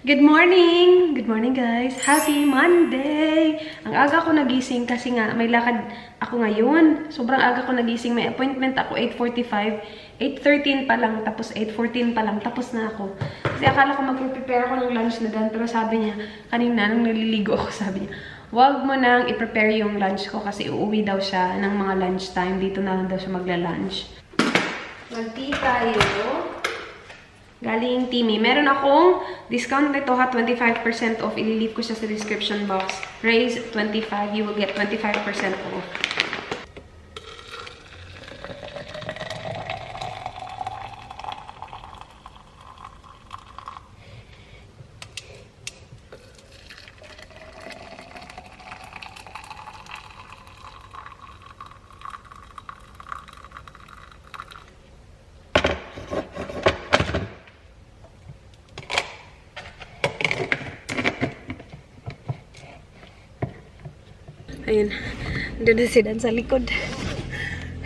Good morning! Good morning, guys! Happy Monday! Ang aga ko nagising kasi nga may lakad ako ngayon. Sobrang aga ko nagising. May appointment ako 8:45. 8:13 pa lang, tapos 8:14 pa lang, tapos na ako. Kasi akala ko mag-prepare ako ng lunch na dan. Pero sabi niya, kanina nung naliligo ako, sabi niya, wag mo nang i-prepare yung lunch ko kasi uuwi daw siya ng mga lunchtime. Dito na lang daw siya magla-lunch. Mag-tea tayo. Galing Teami. Meron akong discount nito ha, 25% off. Ililive ko siya sa description box. Rhaze.zigz, you will get 25% off. Ayun, doon na si Dan sa likod.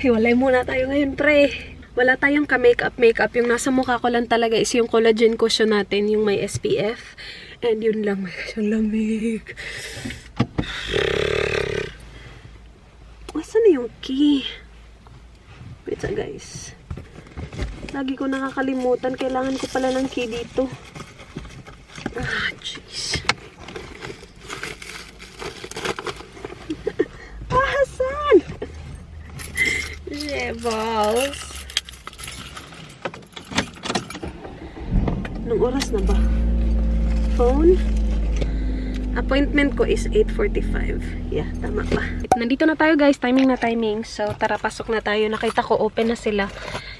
Hiwalay muna tayo ngayon, pre. Wala tayong ka-makeup. Yung nasa mukha ko lang talaga is yung collagen cushion natin, yung may SPF. And yun lang, may kasyang lamig. Asan na yung key? Wait guys. Lagi ko nakakalimutan. Kailangan ko pala ng key dito. Ah, jeez. Balls. Anong oras na ba? Phone? Appointment ko is 8:45. Yeah, tama ba? Nandito na tayo guys. Timing na timing. So, tara, pasok na tayo. Nakita ko open na sila.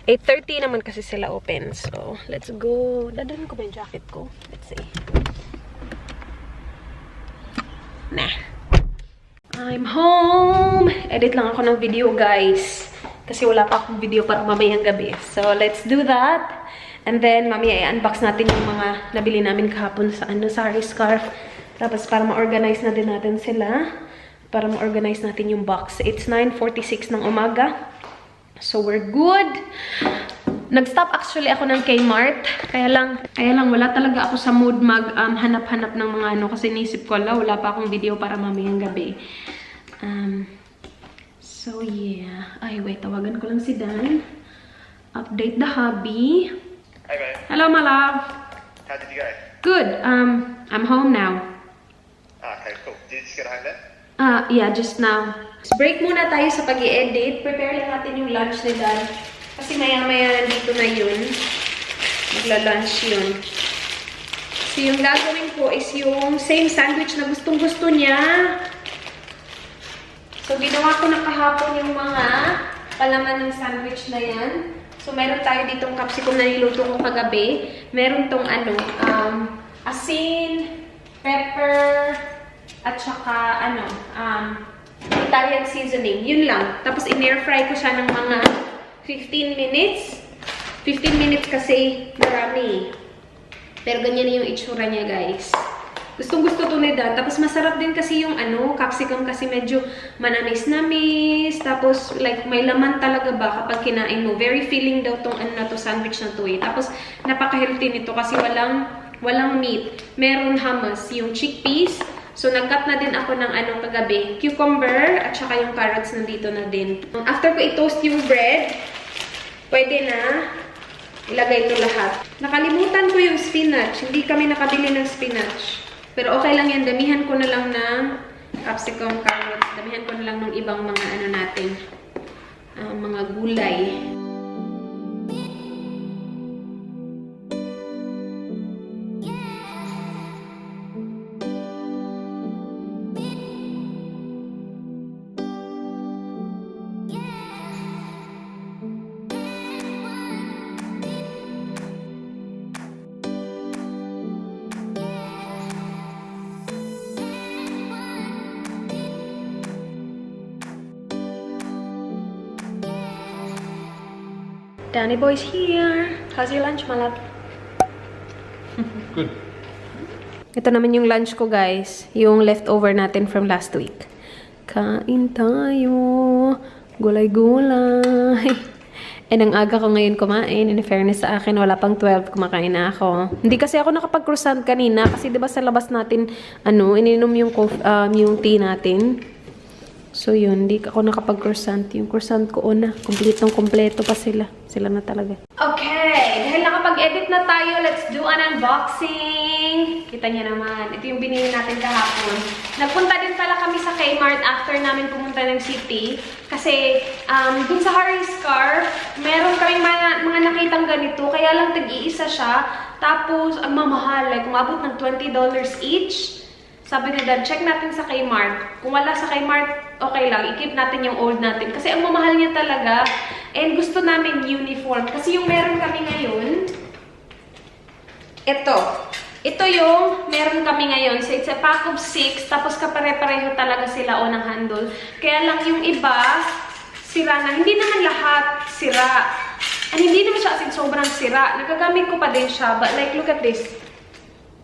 8:30 naman kasi sila open. So, let's go. Dadalhin ko ba yung jacket ko? Let's see. Nah. I'm home! Edit lang ako ng video guys. Kasi wala pa akong video para mamayang gabi. So, let's do that. And then, mamaya i-unbox natin yung mga nabili namin kahapon sa Charis scarf. Tapos, para ma-organize na din natin sila. Para ma-organize natin yung box. It's 9:46 ng umaga. So, we're good. Nag-stop actually ako ng Kmart. Kaya lang wala talaga ako sa mood hanap-hanap ng mga ano. Kasi nisip ko, wala pa akong video para mamayang gabi. So, yeah. Ay, wait. Tawagan ko lang si Dan. Update the hubby. Hi, babe. Hello, my love. How did you go? Good. I'm home now. Okay, cool. Did you just get home then? Yeah, just now. So, break muna tayo sa pag-i-edit. Prepare lang natin yung lunch ni Dan. Kasi maya-maya nandito na yun. Magla-lunch yun. So, yung gagawin ko is yung same sandwich na gustong-gusto niya. So, ginawa ko na kahapon yung mga palaman ng sandwich na yan. So, meron tayo ditong capsicum na niluto ko kagabi. Meron tong asin, pepper, at saka Italian seasoning. Yun lang. Tapos, in-air fry ko siya ng mga 15 minutes. 15 minutes kasi marami. Pero ganyan na yung itsura niya, guys. Gustong-gusto to ni Dan. Tapos masarap din kasi yung capsicum kasi medyo manamis-namis. Tapos like may laman talaga ba kapag kinain mo. Very filling daw tong sandwich na to eh. Tapos napaka-healthy nito kasi walang meat. Meron hummus, yung chickpeas. So nag-cut na din ako ng kagabi. Cucumber at saka yung carrots nandito na din. After ko i-toast yung bread, pwede na ilagay ito lahat. Nakalimutan ko yung spinach. Hindi kami nakabili ng spinach. Pero okay lang yan. Damihan ko na lang ng capsicum, carrots. Damihan ko na lang ng ibang mga natin. Mga gulay. Danny boy's here. How's your lunch, my love? Good. Ito naman yung lunch ko, guys. Yung leftover natin from last week. Kain tayo. Gulay-gulay. And ang aga ko ngayon kumain. In fairness sa akin, wala pang 12, kumakain na ako. Hindi kasi ako nakapag-croissant kanina kasi 'di ba sa labas natin ininom yung tea natin. So yun, hindi ako nakapag-croissant. Yung croissant ko una, kompletong-kompleto pa sila. Sila na talaga. Okay, dahil nakapag-edit na tayo, let's do an unboxing. Kita niyo naman, ito yung binili natin kahapon. Nagpunta din pala kami sa Kmart after namin pumunta ng city. Kasi dun sa Charis scarf, meron kaming mga nakitang ganito. Kaya lang tag-iisa siya. Tapos, ang mamahal, like umabot ng $20 each. Sabi ni Dad, check natin sa Kmart. Kung wala sa Kmart, okay lang. I-keep natin yung old natin. Kasi ang mamahal niya talaga. And gusto namin uniform. Kasi yung meron kami ngayon, ito. Ito yung meron kami ngayon. So, it's a pack of 6. Tapos kapare-pareho talaga sila ng handle. Kaya lang yung iba, sira na. Hindi naman lahat sira. And hindi naman siya as sobrang sira. Nagagamit ko pa din siya. But like, look at this.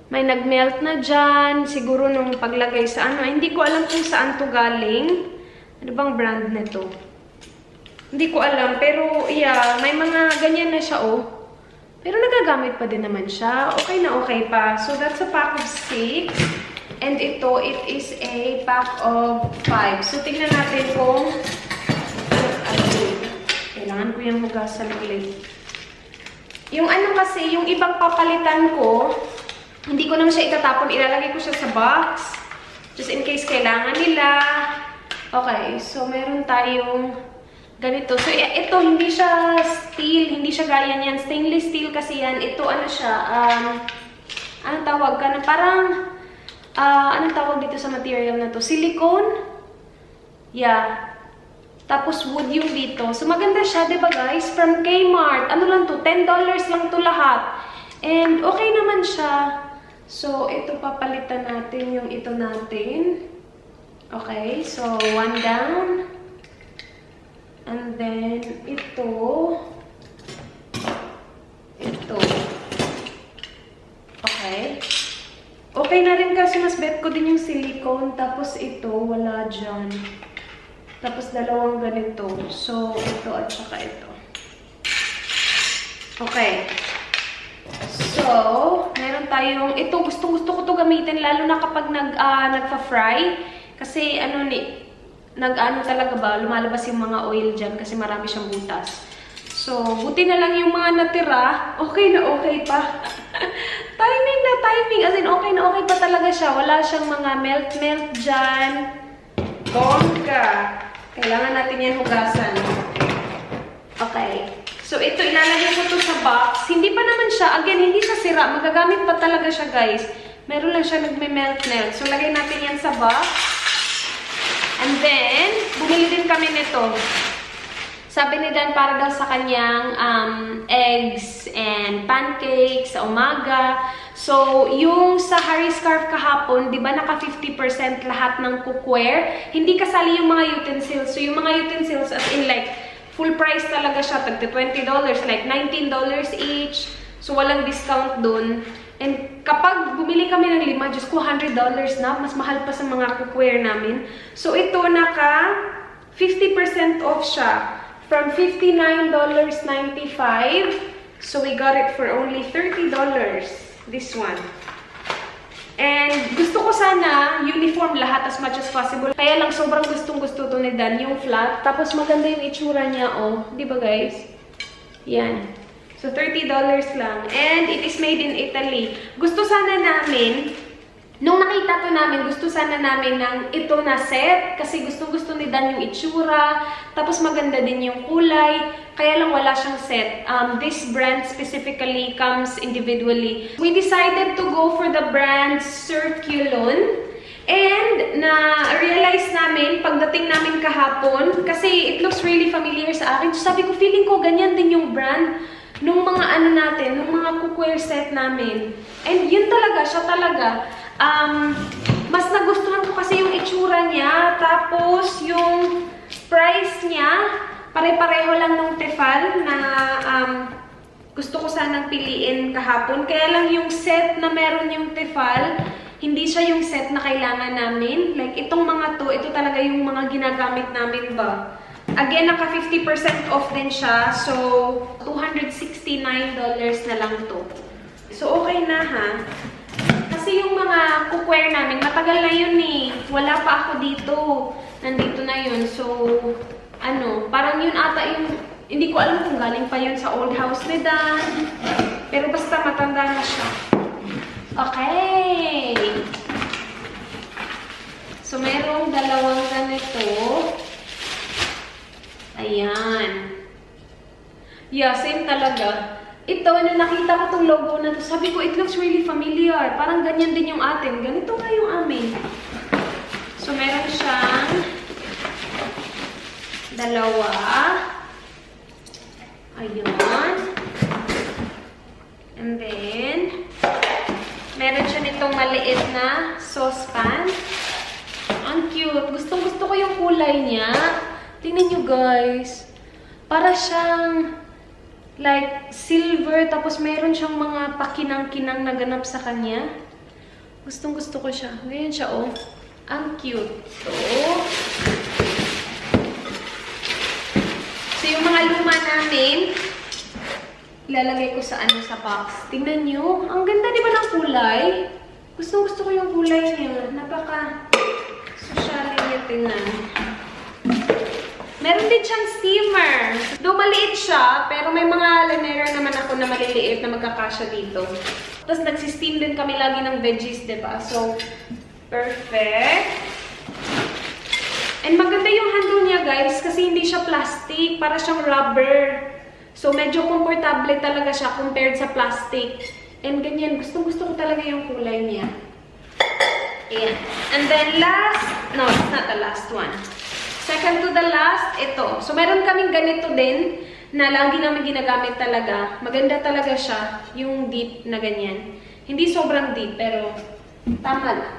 May nag-melt na dyan. Siguro nung paglagay sa Hindi ko alam kung saan to galing. Ano bang brand nito? Hindi ko alam. Pero, yeah, may mga ganyan na siya, oh. Pero nagagamit pa din naman siya. Okay na okay pa. So, that's a pack of 6. And ito, it is a pack of 5. So, tingnan natin kung kailangan ko yung hugasan ulit. Yung kasi, yung ibang papalitan ko, hindi ko naman siya itatapon. Ilalagay ko siya sa box. Just in case kailangan nila. Okay, so meron tayong ganito. So, ito, hindi siya steel. Hindi siya gaya niyan. Stainless steel kasi yan. Ito, ano siya? Anong tawag ka na? Parang, anong tawag dito sa material na to? Silicone? Yeah. Tapos, wood yung dito. So, maganda siya, diba guys? From Kmart. Ano lang to? $10 lang to lahat. And, okay naman siya. So, ito papalitan natin yung ito natin. Okay, so one down. And then, ito. Okay. Okay na rin kasi mas bet ko din yung silicone. Tapos ito, wala dyan. Tapos dalawang ganito. So, ito at saka ito. Okay. So, meron tayong, ito, gusto ko to gamitin, lalo na kapag nagpa-fry. Kasi, talaga ba, lumalabas yung mga oil dyan kasi marami siyang butas. So, buti na lang yung mga natira, okay na okay pa. Timing na timing, as in, okay na okay pa talaga siya. Wala siyang mga melt-melt dyan. Bongga! Kailangan natin yan hugasan. Okay. So, ito, ilalagay ko to sa box. Hindi pa naman siya, again, hindi siya sira. Magagamit pa talaga siya, guys. Meron lang siya nagme-melt-melt. So, lagay natin yan sa box. And then, bumili din kami nito. Sabi ni Dan, para daw sa kanyang eggs and pancakes sa umaga. So, yung sa Charis scarf kahapon, di ba naka 50% lahat ng cookware? Hindi kasali yung mga utensils. So, yung mga utensils, as in like, full price talaga siya, tagti $20, like $19 each. So, walang discount dun. And kapag bumili kami ng 5, just ko $100 na, mas mahal pa sa mga cookware namin. So, ito naka 50% off siya. From $59.95. So, we got it for only $30. This one. And gusto ko sana uniform lahat as much as possible. Kaya lang sobrang gustong-gusto to ni Dan, yung flat. Tapos maganda yung itsura niya, oh. Di ba guys? Yan. So, $30 lang. And it is made in Italy. Gusto sana namin, nung nakita to namin, gusto sana namin ng ito na set. Kasi gustong-gusto ni Dan yung itsura. Tapos maganda din yung kulay. Kaya lang wala siyang set. This brand specifically comes individually. We decided to go for the brand Circulon. And na-realize namin, pagdating namin kahapon, kasi it looks really familiar sa akin. So sabi ko, feeling ko ganyan din yung brand nung mga natin, nung mga cookware set namin. And yun talaga, siya talaga. Mas nagustuhan ko kasi yung itsura niya. Tapos yung price niya, pare-pareho lang ng tefal na gusto ko sanang piliin kahapon. Kaya lang yung set na meron yung tefal, hindi siya yung set na kailangan namin. Like, itong mga to, ito talaga yung mga ginagamit namin ba. Again, naka 50% off din siya. So, $269 na lang to. So, okay na ha. Kasi yung mga cookware namin, matagal na yun eh. Wala pa ako dito. Nandito na yun. So, ano, parang yun ata yung, hindi ko alam kung galing pa yun sa old house ni Dan. Pero basta matanda na siya. Okay. So, merong dalawang ganito. Ayan. Yeah, same talaga. Ito, nung nakita ko tong logo na to, sabi ko, it looks really familiar. Parang ganyan din yung atin. Ganito nga yung amin. So, meron siyang dalawa. Ayun. And then, meron siya nitong maliit na saucepan. Ang cute. Gustong-gusto ko yung kulay niya. Tingnan nyo, guys. Para siyang like silver, tapos meron siyang mga pakinang-kinang na ganap sa kanya. Gustong-gusto ko siya. Ngayon siya, oh. Ang cute. So, yung mga luma namin, ilalagay ko sa ano, sa box. Tingnan nyo. Ang ganda, di ba, ng kulay? Gustong-gusto ko yung kulay niya. Napaka-social niya, tingnan. Meron din siyang steamer. Though maliit siya, pero may mga lanera naman ako na maliliit na magkakasya dito. Tapos nagsisteam din kami lagi ng veggies, diba? So, perfect. And maganda yung handle niya, guys, kasi hindi siya plastic. Para siyang rubber. So, medyo komportable talaga siya compared sa plastic. And ganyan, gustong-gusto ko talaga yung kulay niya. Ayan. And then last, no, it's not the last one. Second to the last, ito. So, meron kaming ganito din na lagi namin ginagamit talaga. Maganda talaga siya, yung deep na ganyan. Hindi sobrang deep, pero tama lang.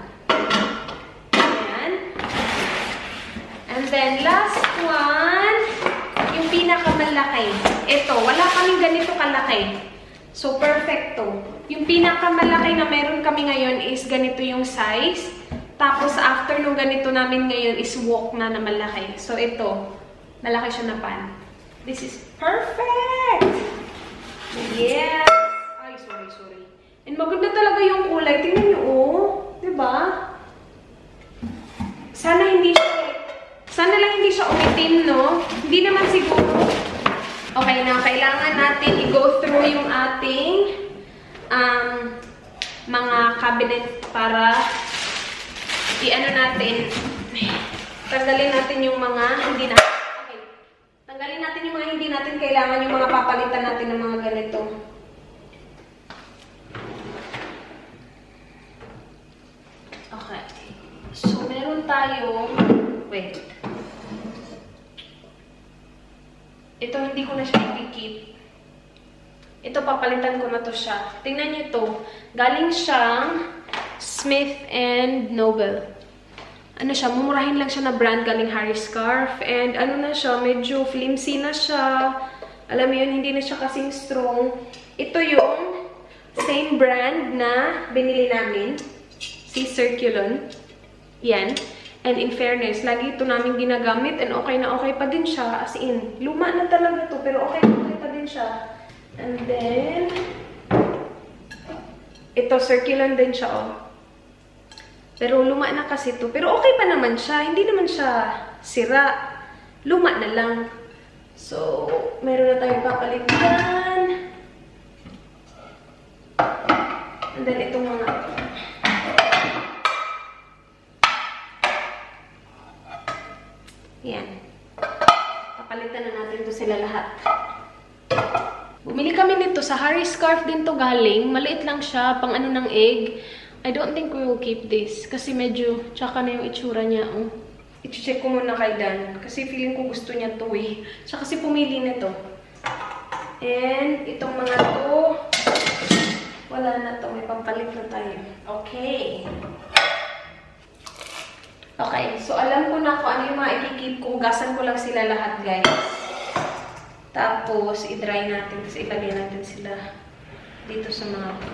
Ayan. And then, last one, yung pinakamalaki. Ito, wala kaming ganito kalaki. So, perfecto. Yung pinakamalaki na meron kami ngayon is ganito yung size. Tapos, after nung ganito namin ngayon is wok na malaki. So, ito. Malaki siya na pan. This is perfect! Yes! Ay, sorry. And maganda talaga yung kulay. Tingnan nyo, oh. Diba? Sana lang hindi siya umitim, no? Hindi naman siguro. Okay na, kailangan natin i-go through yung ating mga cabinet para i-ano natin, tanggalin natin yung mga hindi natin, okay. Tanggalin natin yung mga hindi natin kailangan, yung mga papalitan natin ng mga ganito. Okay. So, meron tayong, wait. Ito, hindi ko na siya i-keep. Ito, papalitan ko na to siya. Tingnan nyo ito. Galing siyang Smith & Noble. Ano siya, mumurahin lang siya na brand, galing Harris scarf. And ano na siya, medyo flimsy na siya. Alam mo yun, hindi na siya kasing strong. Ito yung same brand na binili namin. Si Circulon. Yan. And in fairness, lagi ito namin ginagamit and okay na okay pa din siya. As in, luma na talaga to, pero okay na okay pa din siya. And then, ito, Circulon din siya, oh. Pero luma na kasi to. Pero okay pa naman siya. Hindi naman siya sira. Luma na lang. So, meron na tayong papalitan. And then, itong mga ito. Yan. Papalitan na natin to sila lahat. Bumili kami nito. Sa Harris scarf din to galing. Maliit lang siya. Pang ano ng egg. I don't think we will keep this. Kasi medyo, tsaka na yung itsura niya. Oh. I-check ko muna kay Dan. Kasi feeling ko gusto niya to eh. Siya kasi pumili nito. And, itong mga to, wala na to. May pampalit na tayo. Okay. Okay. So, alam ko na kung ano yung mga i-keep ko. Ugasan ko lang sila lahat, guys. Tapos, i-dry natin. Tapos, ilagay natin sila dito sa mga to.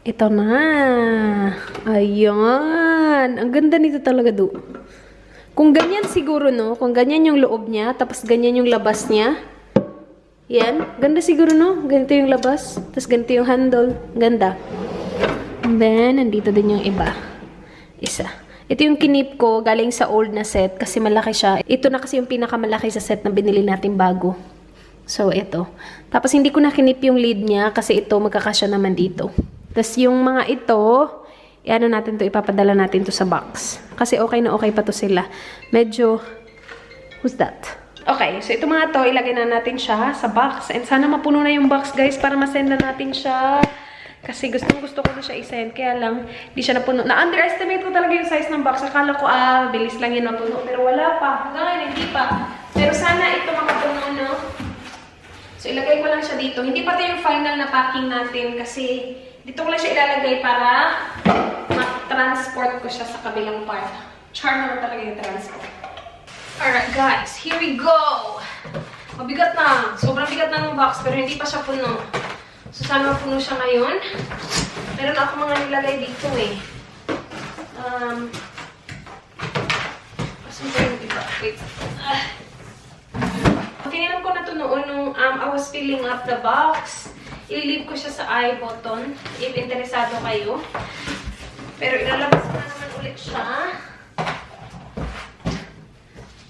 Ito na. Ayan. Ang ganda nito talaga, do. Kung ganyan siguro, no? Kung ganyan yung loob niya, tapos ganyan yung labas niya. Yan. Ganda siguro, no? Ganito yung labas. Tapos ganito yung handle. Ganda. And then, nandito din yung iba. Isa. Ito yung kinip ko galing sa old na set kasi malaki siya. Ito na kasi yung pinakamalaki sa set na binili natin bago. So, ito. Tapos, hindi ko na kinip yung lid niya kasi ito magkakasya naman dito. Tapos, yung mga ito, ano natin to, ipapadala natin to sa box. Kasi okay na okay pa to sila. Medyo, who's that? Okay, so ito mga to, ilagay na natin siya sa box. And sana mapuno na yung box, guys, para masend na natin siya. Kasi gusto ko na siya isend. Kaya lang, di siya napuno. Na-underestimate ko talaga yung size ng box. Akala ko, bilis lang yun mapuno. Pero wala pa. Hanggang ngayon, hindi pa. Pero sana ito makapuno, no? So, ilagay ko lang siya dito. Hindi pa ito yung final na packing natin kasi dito ko lang siya ilalagay para ma-transport ko siya sa kabilang part. Char naman talaga yung transport. Alright guys, here we go! Mabigat na. Sobrang bigat na ng box pero hindi pa siya puno. So sana mapuno siya ngayon. Meron ako mga nilagay dito eh. Kasi ito yung iba. Wait. Tinilang ko na ito noon nung I was filling up the box. I-leave ko siya sa I button if interesado kayo. Pero ilalabas ko na naman ulit siya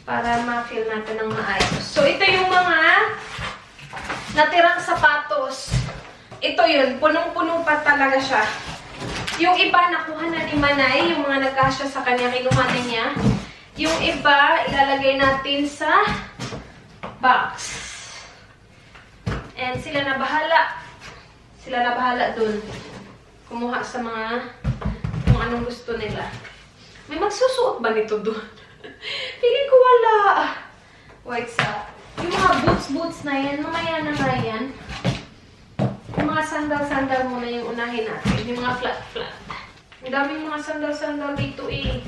para ma-fill natin ng maayos. So, ito yung mga natirang sapatos. Ito yun. Punong-puno pa talaga siya. Yung iba, nakuha na ni Manay. Yung mga nagkasya sa kanya, kinuha na niya. Yung iba, ilalagay natin sa box. And sila na bahala. Sila na bahala dun. Kumuha sa mga kung anong gusto nila. May magsusuot ba nito dun? Feeling ko wala. Wait sa. Yung mga boots na yan, mamaya na nga yan. Yung mga sandal muna yung unahin natin. Yung mga flat. Ang daming mga sandal dito eh.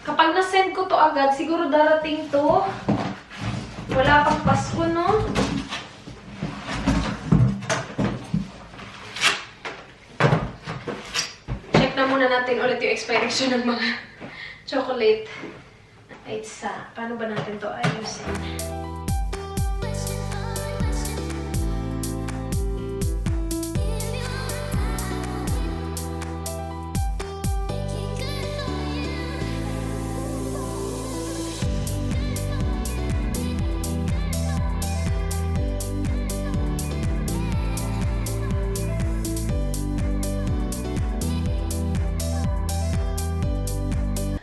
Kapag na-send ko to agad, siguro darating to. Wala pang Pasko, no? Check na muna natin ulit yung expiration ng mga chocolate. Ay, paano ba natin to ayusin?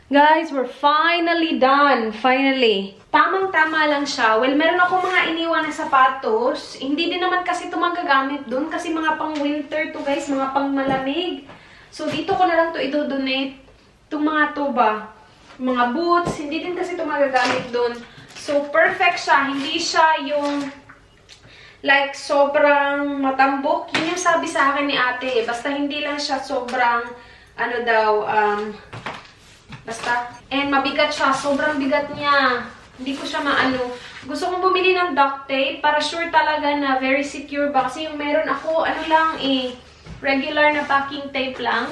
Guys, we're finally done. Finally. Tamang-tama lang siya. Well, meron ako mga iniwan na sapatos. Hindi din naman kasi ito magagamit dun. Kasi mga pang-winter to, guys. Mga pang-malamig. So, dito ko na lang to i-donate. Itong mga to ba? Mga boots. Hindi din kasi ito magagamit dun. So, perfect siya. Hindi siya yung like, sobrang matambok. Yun yung sabi sa akin ni ate. Basta hindi lang siya sobrang, ano daw, basta. And mabigat siya. Sobrang bigat niya. Hindi ko siya maano. Gusto kong bumili ng duct tape para sure talaga na very secure ba. Kasi yung meron ako, ano lang regular na packing tape lang.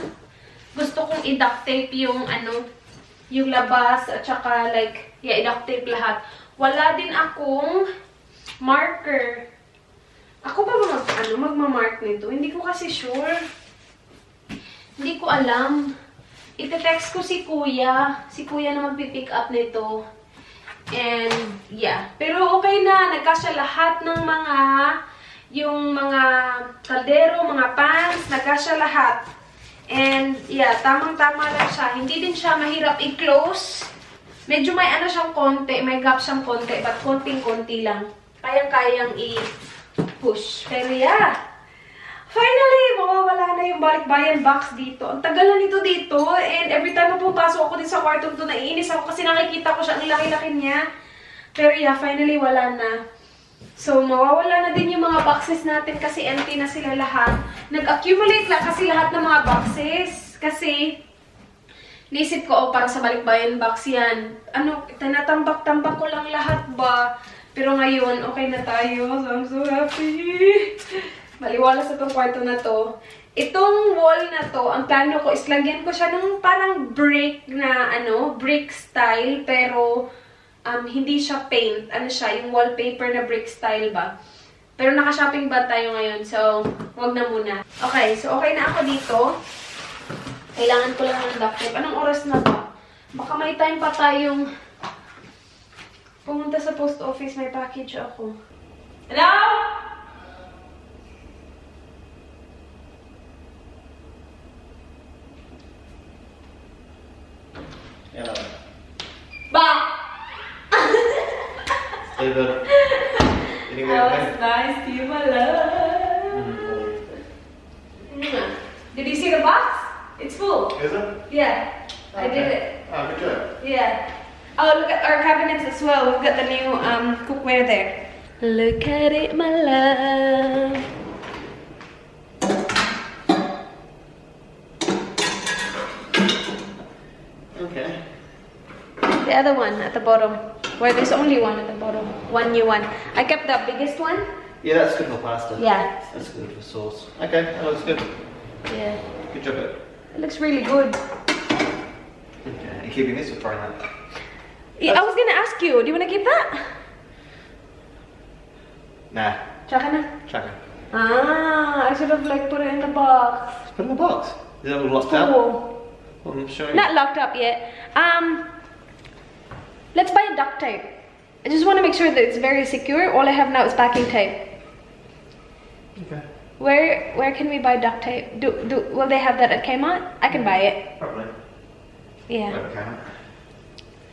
Gusto kong i-duct tape yung ano, yung labas at saka like, i-duct tape lahat. Wala din akong marker. Ako ba magmamark nito? Hindi ko kasi sure. Hindi ko alam. Ite-text ko si kuya. Si kuya na magpipick up nito. And, yeah. Pero okay na. Nagkasya lahat ng mga, yung mga kaldero, mga pants. Nagkasya lahat. And, yeah. Tamang-tama lang siya. Hindi din siya mahirap i-close. Medyo may ano siyang konti. May gap siyang konti. But konting-konti lang. Kayang-kayang i-push. Pero, yeah. Finally, mawawala na yung balikbayan box dito. Ang tagal na nito dito. And every time na pupasok ako din sa kwarto ito, naiinis ako kasi nakikita ko siya. Ang laki-laki niya. Pero yeah, finally wala na. So, mawawala na din yung mga boxes natin kasi empty na sila lahat. Nag-accumulate lang kasi lahat ng mga boxes. Kasi, naisip ko, para sa balikbayan box yan. Ano, tinatambak-tambak ko lang lahat ba? Pero ngayon, okay na tayo. So, I'm so happy. Maliwalas sa itong kwarto na to. Itong wall na to, ang plano ko is lagyan ko siya ng parang brick na, brick style, pero hindi siya paint. Ano siya, yung wallpaper na brick style ba? Pero naka-shopping bag tayo ngayon, so wag na muna. Okay, so okay na ako dito. Kailangan ko lang ng duct tape. Anong oras na ba? Baka may time pa tayong pumunta sa post office, may package ako. Hello? Hello. Ba! David. That was nice to you, my love. Did you see the box? It's full. Is it? Yeah, I did it. Oh, good job. Yeah. Oh, look at our cabinets as well. We've got the new cookware there. Look at it, my love. Okay. The other one at the bottom, where there's only one at the bottom. One new one. I kept the biggest one. Yeah, that's good for pasta. Yeah. That's good for sauce. Okay, that looks good. Yeah. Good job. It looks really good. Okay. Are you keeping this or throwing that? Yeah, I was gonna ask you, do you wanna keep that? Nah. Tsaka na. Chuck it. Ah, I should have like put it in the box. Just put it in the box. Is that all locked up? Cool. Well, I'm showing Not locked up yet. Let's buy a duct tape. I just want to make sure that it's very secure. All I have now is packing tape. Okay. Where can we buy duct tape? Will they have that at Kmart? I can buy it. Probably. Yeah. Okay.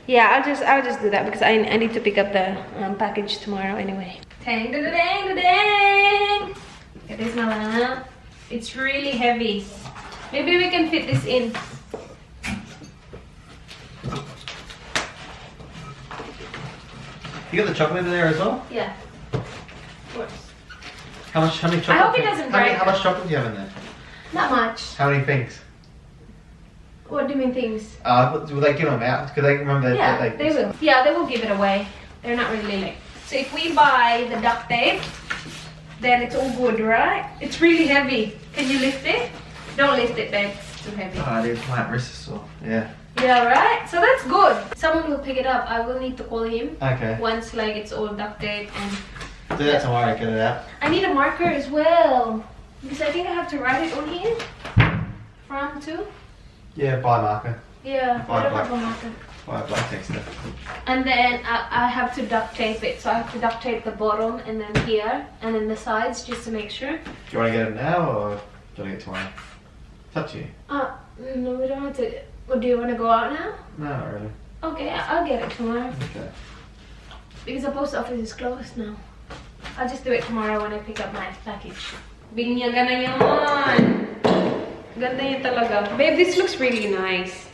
Yeah, I'll just do that because I need to pick up the package tomorrow anyway. Dang, dang, dang, dang. It is my lamp. It's really heavy. Maybe we can fit this in. You got the chocolate in there as well? Yeah. Of course. How many chocolate? I hope it doesn't break. How much chocolate do you have in there? Not much. How many things? What do you mean things? Will they give them out? Could they remember Yeah, that they will. Yeah, they will give it away. They're not really like. So if we buy the duct tape, then it's all good, right? It's really heavy. Can you lift it? Don't lift it, babe. It's too heavy. Oh, I did my wrist or yeah. Yeah, right? So that's good. Someone will pick it up. I will need to call him Okay. once like it's all duct tape and Do that tomorrow, get it out. I need a marker as well. Because I think I have to write it on here. From to. Yeah, buy marker. Yeah, Buy I don't black. have a marker. Buy a black texter. And then I have to duct tape it. So I have to duct tape the bottom and then here and then the sides just to make sure. Do you want to get it now or do you want to get it tomorrow? It's up to you. No, we don't have to. Well, do you want to go out now? No, not really. Okay, I'll get it tomorrow. Okay. Because the post office is closed now. I'll just do it tomorrow when I pick up my package. Binyaga na yan! Ganda yun talaga. Babe, this looks really nice.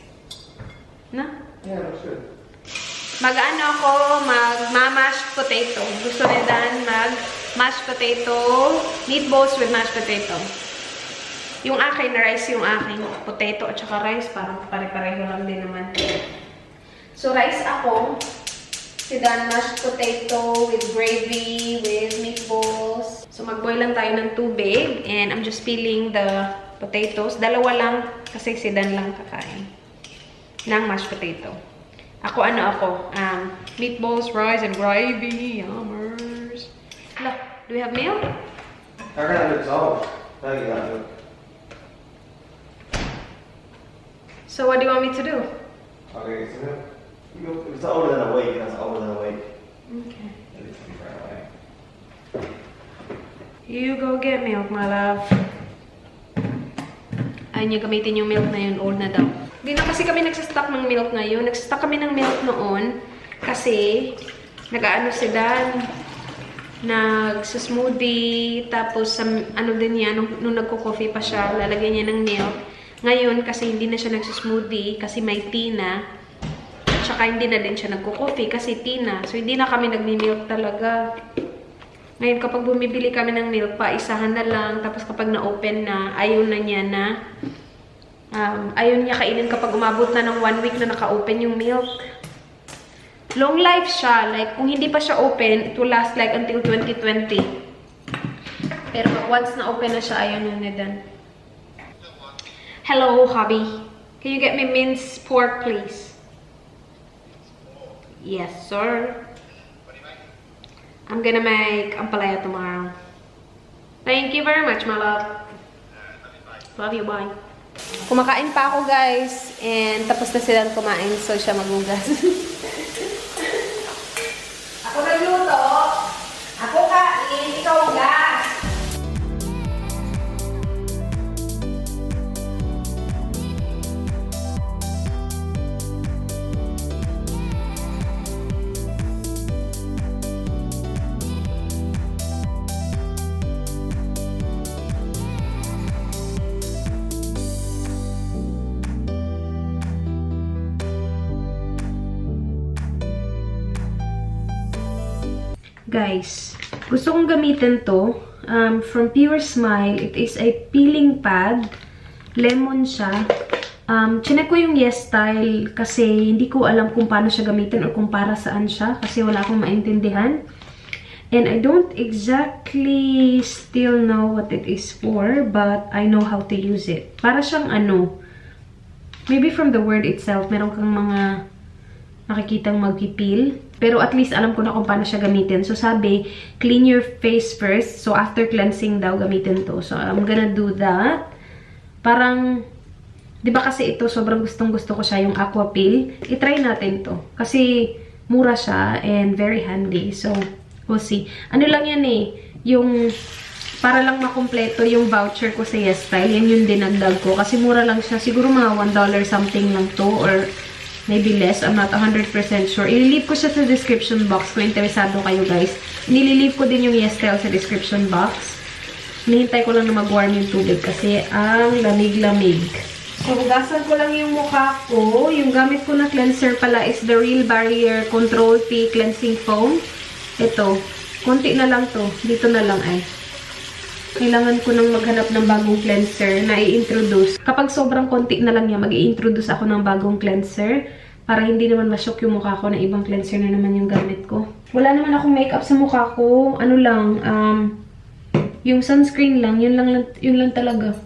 Na? Yeah, that's good. Mag-ano ako, mag-mashed potato. Gusto ni Dan mag-mashed potato, meatballs with mashed potato. Yung akin na rice, yung aking potato at saka rice, parang pare-pareho lang din naman. So rice ako, si Dan mashed potato with gravy, with meatballs. So mag-boil lang tayo ng tubig and I'm just peeling the potatoes. Dalawa lang kasi si Dan lang kakain ng mashed potato. Ako meatballs, rice, and gravy. Yummers. Look, do we have milk? I reckon that looks old. Don't get that look. So what do you want me to do? Okay, so if it's older than a week, that's older than a week. Okay. It needs to be thrown away. You go get milk, my love. Ayaw niya gamitin yung milk na yun, old na daw. Hindi na kasi kami nagsastock ng milk ngayon. Nagsastock kami ng milk noon kasi nag-ano si Dan, nagsa-smoothie, tapos ano din yan, nung nagko-coffee pa siya, lalagyan niya ng milk. Ngayon, kasi hindi na siya nagsa-smoothie, kasi may tea na, at saka hindi na din siya nagko-coffee kasi tea na. So, hindi na kami nagmi-milk talaga. Ngayon, kapag bumibili kami ng milk, paisahan na lang. Tapos kapag na-open na, ayaw na niya na. Ayaw niya kainin kapag umabot na ng 1 week na naka-open yung milk. Long life siya. Like, kung hindi pa siya open, it will last like until 2020. Pero once na-open na siya, ayaw na ni Dan. Hello, hubby. Can you get me minced pork, please? Yes, sir. What do you make? I'm gonna make ampalaya tomorrow. Thank you very much, my love. Love you, bye. Kumakain pa ako, guys. And tapos na silang kumain, so siya magugas. Ako nagluto. Ako kain. Ikaw gas. Guys, gusto kong gamitin to from Pure Smile. It is a peeling pad. Lemon siya. Chinek ko yung Yes Style kasi hindi ko alam kung paano siya gamitin or kung para saan siya kasi wala akong maintindihan. And I don't exactly still know what it is for, but I know how to use it. Para siyang maybe from the word itself, meron kang mga nakikitang magpipil. Pero at least alam ko na kung paano siya gamitin. So sabi, clean your face first. So after cleansing daw, gamitin to. So I'm gonna do that. Parang, di ba kasi ito, sobrang gustong-gusto ko siya, yung aqua peel. I-try natin to. Kasi mura siya and very handy. So, we'll see. Ano lang yan yung para lang makumpleto yung voucher ko sa Yes Style. Yan yung dinagdag ko. Kasi mura lang siya. Siguro mga $1 something lang to or maybe less. I'm not 100% sure. I-leave ko siya sa description box kung interesado kayo, guys. Nililive ko din yung Yes Style sa description box. Hinihintay ko lang na mag-warm yung tubig kasi ang lamig-lamig. So, hugasan ko lang yung mukha ko. Yung gamit ko na cleanser pala is the Real Barrier Control P Cleansing Foam. Ito. Konti na lang to. Dito na lang ay. Kailangan ko nang maghanap ng bagong cleanser na i-introduce. Kapag sobrang konti na lang yan, mag-i-introduce ako ng bagong cleanser. Para hindi naman ma-shock yung mukha ko na ibang cleanser na naman yung gamit ko. Wala naman akong makeup sa mukha ko. Ano lang, yung sunscreen lang. Yun lang talaga.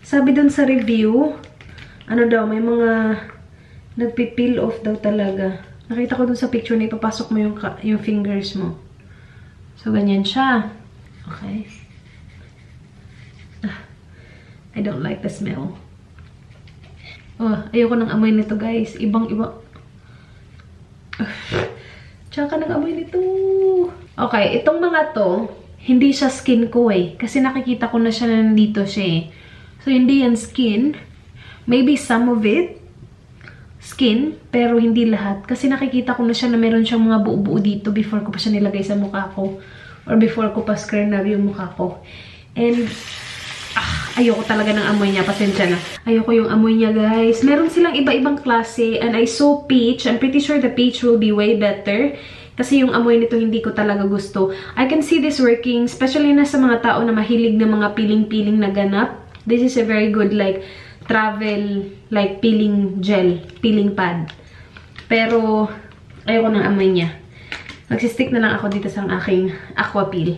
Sabi dun sa review, ano daw, may mga nagpipeel off daw talaga. Nakita ko dun sa picture na ipapasok mo yung fingers mo. So, ganyan siya. Okay. I don't like the smell. Oh, ayoko ng amoy nito, guys. Ibang-iba. Tsaka ng amoy nito. Okay, itong mga to, hindi siya skin ko kasi nakikita ko na siya na nandito siya So, hindi yan skin. Maybe some of it skin, pero hindi lahat. Kasi nakikita ko na siya na meron siyang mga buo-buo dito before ko pa siya nilagay sa mukha ko. Or before ko pa screen na yung mukha ko. And ayoko talaga ng amoy niya. Pasensya na. Ayoko yung amoy niya, guys. Meron silang iba-ibang klase. And I saw peach. I'm pretty sure the peach will be way better. Kasi yung amoy nito hindi ko talaga gusto. I can see this working. Especially na sa mga tao na mahilig ng mga peeling-peeling na ganap. This is a very good travel peeling gel. Peeling pad. Pero ayoko ng amoy niya. Magsistick na lang ako dito sa aking aqua peel.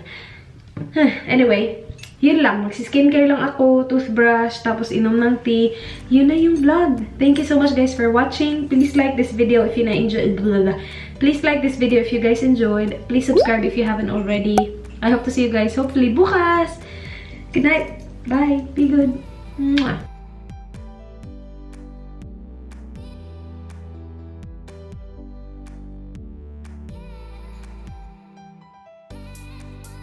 Anyway. Yun lang. Magsi-skincare lang ako, toothbrush, tapos inom ng tea. Yun na yung vlog. Thank you so much, guys, for watching. Please like this video if you na-enjoyed. Please like this video if you guys enjoyed. Please subscribe if you haven't already. I hope to see you guys hopefully bukas. Good night. Bye. Be good. Mwah.